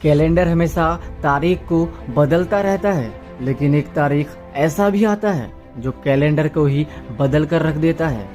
Calendar हमेशा तारीख को बदलता रहता है, लेकिन एक तारीख ऐसा भी आता है जो कैलेंडर को ही बदल कर रख देता है।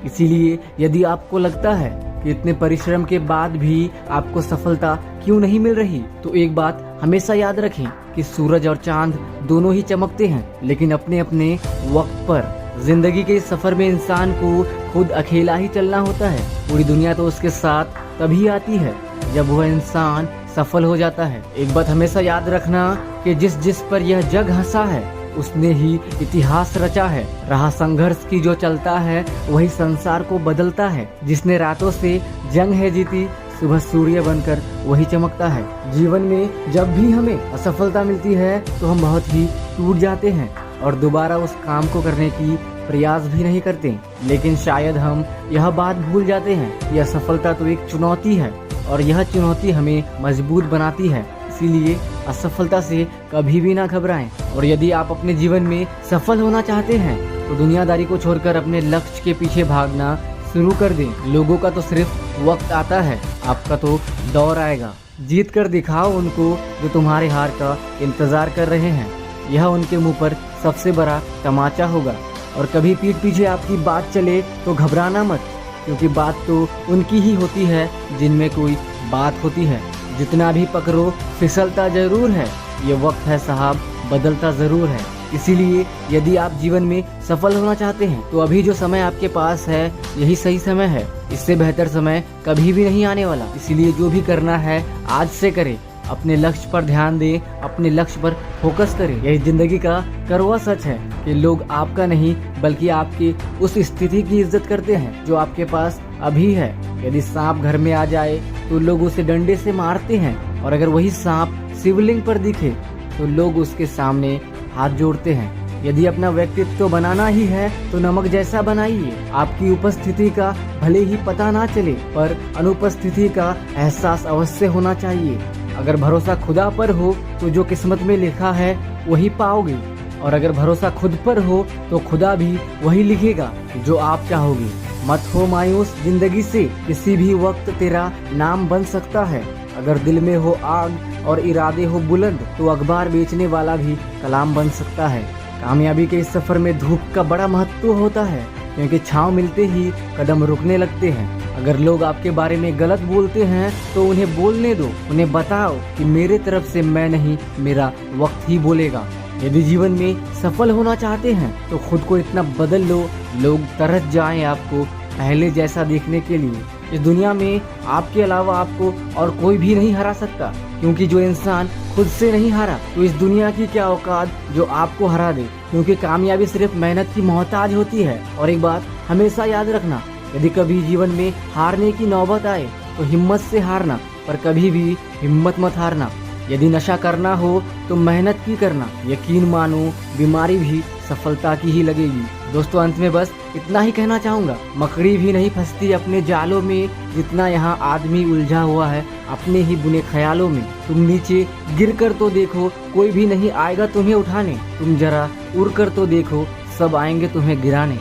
इसीलिए यदि आपको लगता है कि इतने परिश्रम के बाद भी आपको सफलता क्यों नहीं मिल रही, तो एक बात हमेशा याद रखें कि सूरज और चांद दोनों ही चमकते हैं, लेकिन अपने अपने वक्त पर। जिंदगी के इस सफर में इंसान को खुद अकेला ही चलना होता है। पूरी दुनिया तो उसके साथ तभी आती है जब वह इंसान सफल हो जाता है। एक बात हमेशा याद रखना कि जिस पर यह जग हंसा है उसने ही इतिहास रचा है। राह संघर्ष की जो चलता है वही संसार को बदलता है। जिसने रातों से जंग है जीती, सुबह सूर्य बनकर वही चमकता है। जीवन में जब भी हमें असफलता मिलती है तो हम बहुत ही टूट जाते हैं और दोबारा उस काम को करने की प्रयास भी नहीं करते। लेकिन शायद हम यह बात भूल जाते हैं कि असफलता तो एक चुनौती है और यह चुनौती हमें मजबूत बनाती है। इसीलिए असफलता से कभी भी ना घबराएं। और यदि आप अपने जीवन में सफल होना चाहते हैं तो दुनियादारी को छोड़कर अपने लक्ष्य के पीछे भागना शुरू कर दें। लोगों का तो सिर्फ वक्त आता है, आपका तो दौर आएगा। जीत कर दिखाओ उनको जो तुम्हारे हार का इंतजार कर रहे हैं। यह उनके मुंह पर सबसे बड़ा तमाचा होगा। और कभी पीठ पीछे आपकी बात चले तो घबराना मत, क्योंकि बात तो उनकी ही होती है जिनमें कोई बात होती है। जितना भी पकड़ो फिसलता जरूर है, ये वक्त है साहब बदलता जरूर है। इसीलिए यदि आप जीवन में सफल होना चाहते हैं तो अभी जो समय आपके पास है यही सही समय है। इससे बेहतर समय कभी भी नहीं आने वाला। इसीलिए जो भी करना है आज से करें। अपने लक्ष्य पर ध्यान दें, अपने लक्ष्य पर फोकस करें। यही जिंदगी का कड़वा सच है कि लोग आपका नहीं बल्कि आपकी उस स्थिति की इज्जत करते हैं जो आपके पास अभी है। यदि सांप घर में आ जाए तो लोग उसे डंडे से मारते हैं, और अगर वही सांप शिवलिंग पर दिखे तो लोग उसके सामने हाथ जोड़ते हैं। यदि अपना व्यक्तित्व बनाना ही है तो नमक जैसा बनाइए। आपकी उपस्थिति का भले ही पता ना चले, पर अनुपस्थिति का एहसास अवश्य होना चाहिए। अगर भरोसा खुदा पर हो तो जो किस्मत में लिखा है वही पाओगे, और अगर भरोसा खुद पर हो तो खुदा भी वही लिखेगा जो आप चाहोगे। मत हो मायूस जिंदगी से, किसी भी वक्त तेरा नाम बन सकता है। अगर दिल में हो आग और इरादे हो बुलंद तो अखबार बेचने वाला भी कलाम बन सकता है। कामयाबी के इस सफर में धूप का बड़ा महत्व होता है, क्योंकि छांव मिलते ही कदम रुकने लगते हैं। अगर लोग आपके बारे में गलत बोलते हैं तो उन्हें बोलने दो। उन्हें बताओ कि मेरे तरफ से मैं नहीं, मेरा वक्त ही बोलेगा। यदि जीवन में सफल होना चाहते हैं तो खुद को इतना बदल लो लोग तरस जाएं आपको पहले जैसा देखने के लिए। इस दुनिया में आपके अलावा आपको और कोई भी नहीं हरा सकता, क्योंकि जो इंसान खुद से नहीं हारा तो इस दुनिया की क्या औकात जो आपको हरा दे। क्योंकि कामयाबी सिर्फ मेहनत की मोहताज होती है। और एक बात हमेशा याद रखना, यदि कभी जीवन में हारने की नौबत आए तो हिम्मत से हारना, पर कभी भी हिम्मत मत हारना। यदि नशा करना हो तो मेहनत की करना। यकीन मानो बीमारी भी सफलता की ही लगेगी। दोस्तों अंत में बस इतना ही कहना चाहूँगा, मकड़ी भी नहीं फंसती अपने जालों में, जितना यहाँ आदमी उलझा हुआ है अपने ही बुने ख्यालों में। तुम नीचे गिर कर तो देखो, कोई भी नहीं आएगा तुम्हें उठाने। तुम जरा उड़ कर तो देखो, सब आएंगे तुम्हें गिराने।